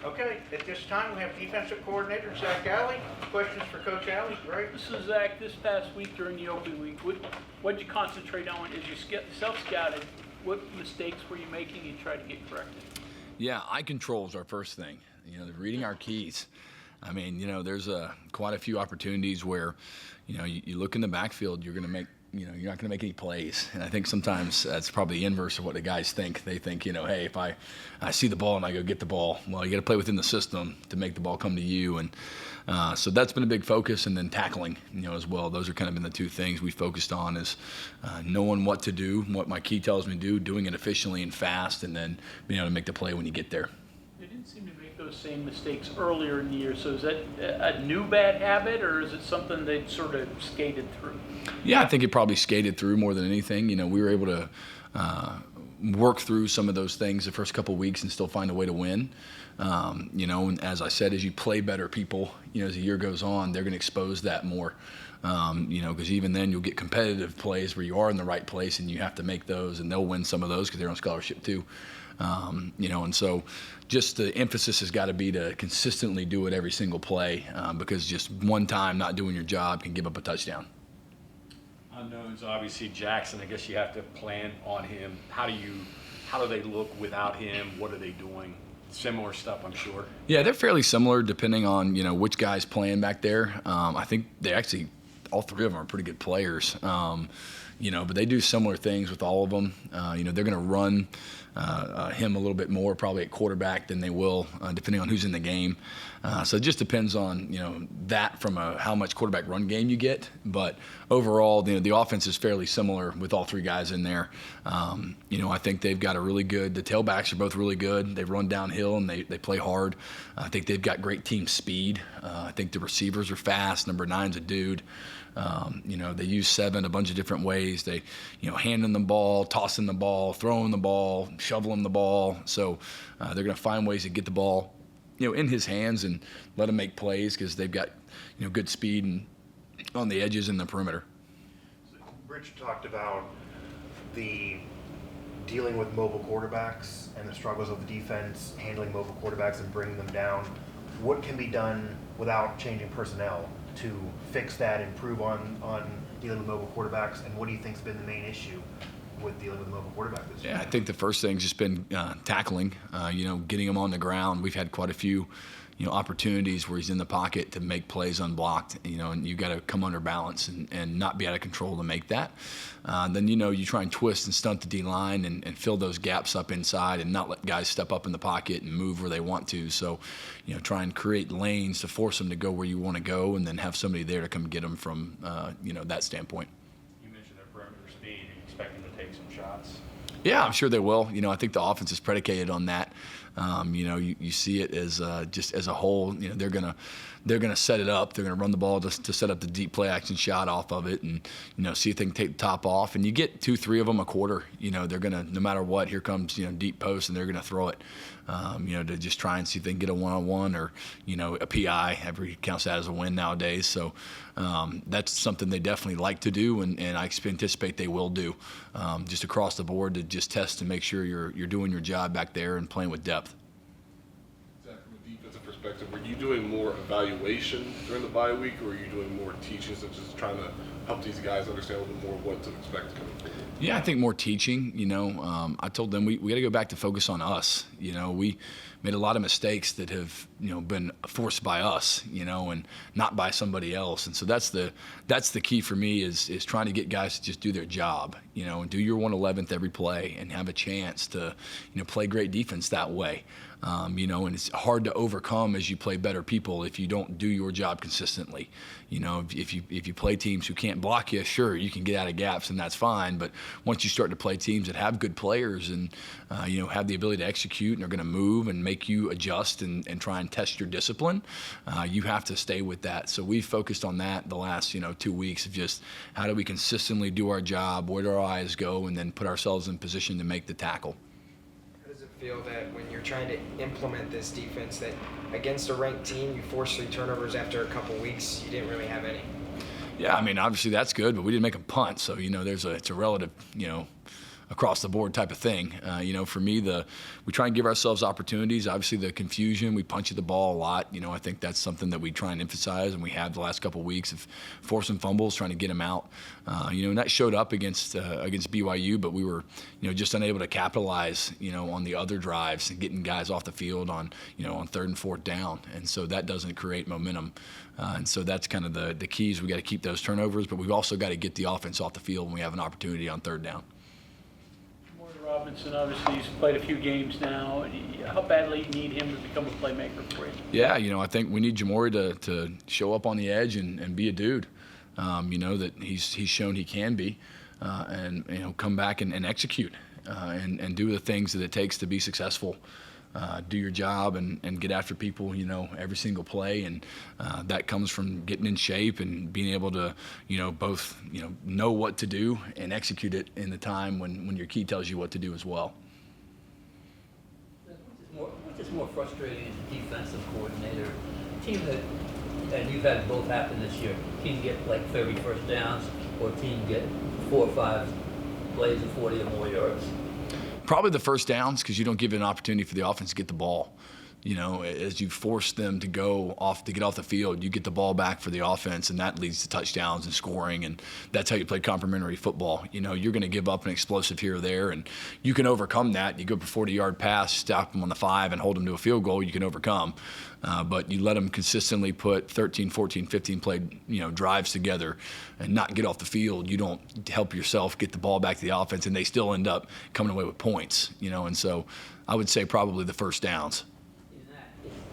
Okay, at this time, we have defensive coordinator Zach Alley. Questions for Coach Alley? Great. So Zach, this past week during the open week, what did you concentrate on as you self-scouted? What mistakes were you making and try to get corrected? Yeah, eye control is our first thing. Reading our keys. I mean, there's quite a few opportunities where, you look in the backfield, you're going to make, you're not going to make any plays. And I think sometimes that's probably the inverse of what the guys think. They think, hey, if I see the ball and I go get the ball, well, you got to play within the system to make the ball come to you. And so that's been a big focus. And then tackling, as well. Those are kind of been the two things we focused on is knowing what to do, what my key tells me to do, doing it efficiently and fast, and then being able to make the play when you get there. They didn't seem to make those same mistakes earlier in the year. So is that a new bad habit, or is it something they sort of skated through? Yeah, I think it probably skated through more than anything. We were able to work through some of those things the first couple of weeks and still find a way to win. And as I said, as you play better people, as the year goes on, they're going to expose that more. Because even then you'll get competitive plays where you are in the right place and you have to make those, and they'll win some of those because they're on scholarship too. And so just the emphasis has got to be to consistently do it every single play because just one time not doing your job can give up a touchdown. Unknowns, obviously Jackson, I guess you have to plan on him. How do they look without him? What are they doing? Similar stuff, I'm sure. Yeah, they're fairly similar depending on, which guy's playing back there. I think they actually, all three of them are pretty good players. But they do similar things with all of them. They're going to run him a little bit more probably at quarterback than they will depending on who's in the game. So it just depends on, that from how much quarterback run game you get. But overall, the offense is fairly similar with all three guys in there. I think they've got the tailbacks are both really good. They run downhill and they play hard. I think they've got great team speed. I think the receivers are fast. Number 9's a dude. They use 7 a bunch of different ways. They, handing the ball, tossing the ball, throwing the ball, shoveling the ball. So they're going to find ways to get the ball, in his hands and let him make plays because they've got, good speed and on the edges and the perimeter. Rich talked about the dealing with mobile quarterbacks and the struggles of the defense, handling mobile quarterbacks and bringing them down. What can be done without changing personnel to fix that, improve on dealing with mobile quarterbacks, and what do you think's been the main issue with dealing with a mobile quarterback this year? Yeah, I think the first thing's just been tackling, getting him on the ground. We've had quite a few, opportunities where he's in the pocket to make plays unblocked, and you got to come under balance and not be out of control to make that. Then, you try and twist and stunt the D-line and fill those gaps up inside and not let guys step up in the pocket and move where they want to. So, try and create lanes to force them to go where you want to go and then have somebody there to come get them from, that standpoint. You mentioned their perimeter speed. Are you expecting to take some shots? Yeah, I'm sure they will. I think the offense is predicated on that. You see it as just as a whole. They're gonna set it up. They're gonna run the ball to set up the deep play action shot off of it, and see if they can take the top off. And you get 2-3 of them a quarter. They're gonna, no matter what, here comes deep post, and they're gonna throw it. To just try and see if they can get a one-on-one or a PI. Every counts that as a win nowadays. So that's something they definitely like to do, and I anticipate they will do. Just across the board to just test to make sure you're doing your job back there and playing with depth. Zach, from a defensive perspective, were you doing more evaluation during the bye week, or were you doing more teaching, such as trying to help these guys understand a little bit more what to expect coming forward? Yeah, I think more teaching. I told them we got to go back to focus on us. We made a lot of mistakes that have been forced by us, and not by somebody else. And so that's the key for me is trying to get guys to just do their job, and do your 111th every play and have a chance to play great defense that way. And it's hard to overcome as you play better people if you don't do your job consistently. If you play teams who can't block you, sure, you can get out of gaps and that's fine. But once you start to play teams that have good players and have the ability to execute and are going to move and make you adjust and try and test your discipline, you have to stay with that. So we've focused on that the last 2 weeks of just how do we consistently do our job, where do our eyes go, and then put ourselves in position to make the tackle. How does it feel that when you're trying to implement this defense that against a ranked team you forced 3 turnovers after a couple weeks, you didn't really have any? Yeah, I mean, obviously that's good, but we didn't make a punt, so it's a relative across the board type of thing. For me, we try and give ourselves opportunities. Obviously, the confusion, we punch at the ball a lot. I think that's something that we try and emphasize, and we have the last couple of weeks of forcing fumbles, trying to get them out. And that showed up against BYU, but we were, just unable to capitalize, on the other drives and getting guys off the field on 3rd and 4th down. And so that doesn't create momentum. And so that's kind of the keys. We got to keep those turnovers, but we've also got to get the offense off the field when we have an opportunity on 3rd down. Maury Robinson, obviously, he's played a few games now. How badly do you need him to become a playmaker for you? Yeah, I think we need Jamori to show up on the edge and be a dude. That he's shown he can be, and come back and execute and do the things that it takes to be successful. Do your job and get after people, every single play, and that comes from getting in shape and being able to, both, know what to do and execute it in the time when your key tells you what to do as well. Which is more frustrating as a defensive coordinator? Team that, and you've had both happen this year, team get like 30 first downs, or team get 4 or 5 plays of 40 or more yards? Probably the first downs, because you don't give it an opportunity for the offense to get the ball. As you force them to get off the field, you get the ball back for the offense, and that leads to touchdowns and scoring, and that's how you play complementary football. You're going to give up an explosive here or there, and you can overcome that. You go for a 40-yard pass, stop them on the 5, and hold them to a field goal, you can overcome. But you let them consistently put 13, 14, 15 play drives together and not get off the field. You don't help yourself get the ball back to the offense, and they still end up coming away with points. And so I would say probably the first downs.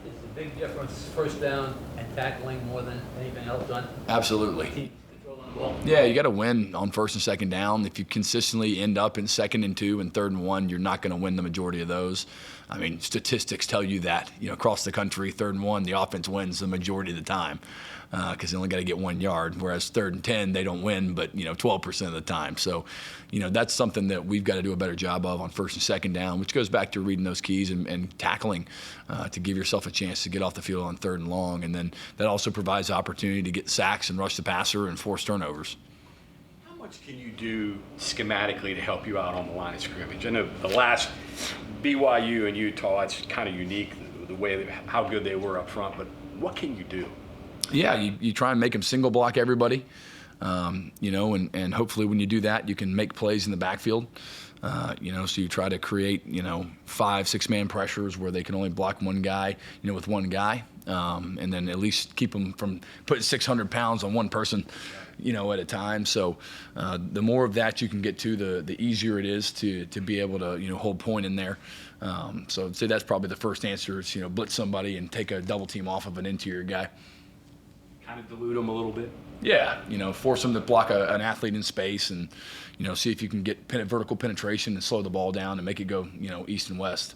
Is the big difference first down and tackling more than anything else done? Absolutely. Team controlling the ball? Yeah, you got to win on 1st and 2nd down. If you consistently end up in 2nd and 2 and 3rd and 1, you're not going to win the majority of those. I mean, statistics tell you that. Across the country, 3rd and 1, the offense wins the majority of the time because they only got to get 1 yard. Whereas 3rd and 10, they don't win, but 12% of the time. So, that's something that we've got to do a better job of on 1st and 2nd down, which goes back to reading those keys and tackling to give yourself a chance to get off the field on 3rd and long. And then that also provides the opportunity to get sacks and rush the passer and force turnovers. How much can you do schematically to help you out on the line of scrimmage? I know the last BYU and Utah, it's kind of unique the way how good they were up front, but what can you do? Yeah, you try and make them single block everybody, and hopefully when you do that, you can make plays in the backfield. So you try to create, 5-6 man pressures where they can only block one guy, with one guy, and then at least keep them from putting 600 pounds on one person, at a time. So the more of that you can get to, the easier it is to be able to, hold point in there. So I'd say that's probably the first answer is, blitz somebody and take a double team off of an interior guy. Kind of dilute them a little bit? Yeah, force them to block an athlete in space and, see if you can get vertical penetration and slow the ball down and make it go, east and west.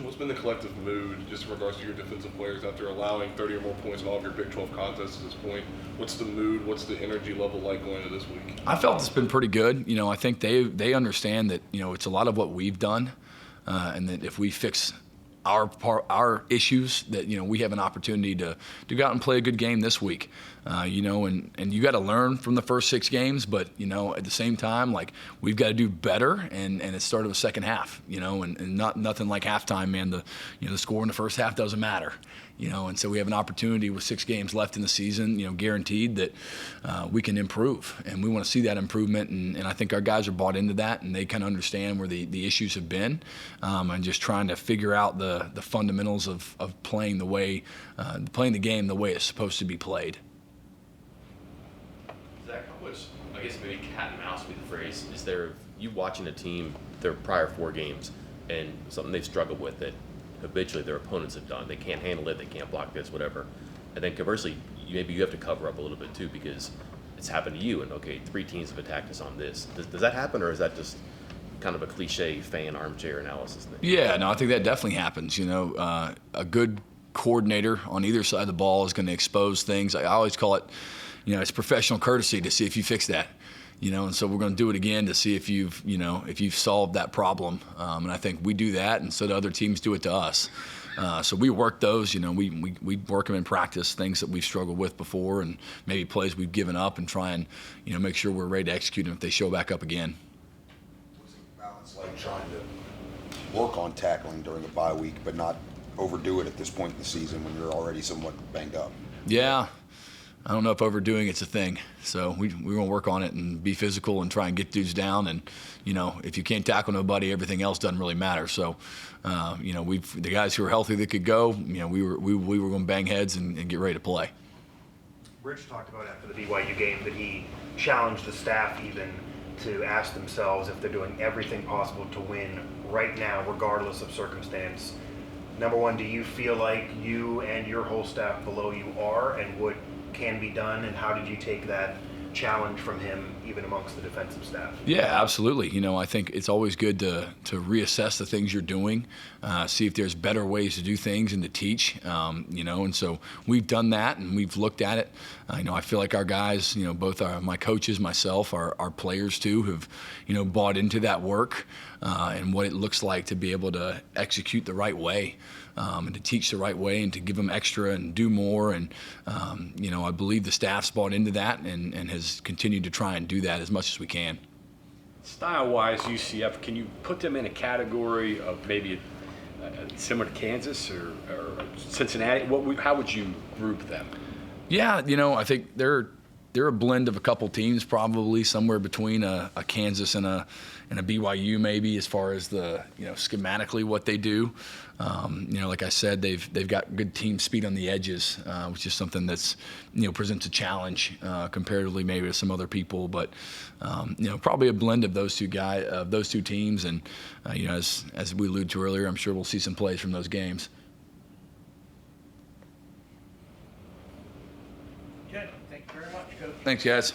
What's been the collective mood just in regards to your defensive players after allowing 30 or more points in all of your Big 12 contests at this point? What's the mood? What's the energy level like going into this week? I felt it's been pretty good. I think they understand that, it's a lot of what we've done and that if we fix our issues, that we have an opportunity to go out and play a good game this week, and you got to learn from the first 6 games, but at the same time, like, we've got to do better, and it started with second half, and nothing like halftime, man. The score in the first half doesn't matter, and so we have an opportunity with 6 games left in the season, guaranteed that we can improve, and we want to see that improvement, and I think our guys are bought into that, and they kind of understand where the issues have been, and just trying to figure out the fundamentals of playing the game the way it's supposed to be played. Zach, how much, I guess maybe cat and mouse would be the phrase, is there you watching a team their prior 4 games and something they've struggled with that habitually their opponents have done? They can't handle it, they can't block this, whatever. And then conversely, maybe you have to cover up a little bit too because it's happened to you and, okay, 3 teams have attacked us on this. Does that happen, or is that just kind of a cliche fan armchair analysis thing? Yeah, no, I think that definitely happens. A good coordinator on either side of the ball is going to expose things. I always call it, it's professional courtesy to see if you fix that. And so we're going to do it again to see if you've solved that problem. And I think we do that, and so the other teams do it to us. So we work those, we work them in practice, things that we've struggled with before, and maybe plays we've given up, and try and make sure we're ready to execute them if they show back up again. like trying to work on tackling during a bye week, but not overdo it at this point in the season when you're already somewhat banged up? Yeah. I don't know if overdoing it's a thing. So we're going to work on it and be physical and try and get dudes down. And, you know, if you can't tackle nobody, everything else doesn't really matter. So, you know, the guys who were healthy that could go, you know, we were going to bang heads and get ready to play. Rich talked about after the BYU game that he challenged the staff even to ask themselves if they're doing everything possible to win right now, regardless of circumstance. Number one, do you feel like you and your whole staff below you are, and what can be done, and how did you take that challenge from him even amongst the defensive staff? Yeah, absolutely. You know, I think it's always good to reassess the things you're doing, see if there's better ways to do things and to teach, you know, and so we've done that and we've looked at it. You know, I feel like our guys, you know, both my coaches, myself, our players too, have, you know, bought into that work and what it looks like to be able to execute the right way. And to teach the right way and to give them extra and do more. And, you know, I believe the staff's bought into that and has continued to try and do that as much as we can. Style-wise, UCF, can you put them in a category of maybe similar to Kansas or Cincinnati? How would you group them? Yeah, you know, I think they're a blend of a couple teams, probably somewhere between a Kansas and a BYU maybe, as far as the, you know, schematically what they do. You know, like I said, they've got good team speed on the edges, which is something that's, you know, presents a challenge comparatively maybe to some other people. But you know, probably a blend of those two teams, and you know, as we alluded to earlier, I'm sure we'll see some plays from those games. Okay, thank you very much, Coach. Thanks, guys.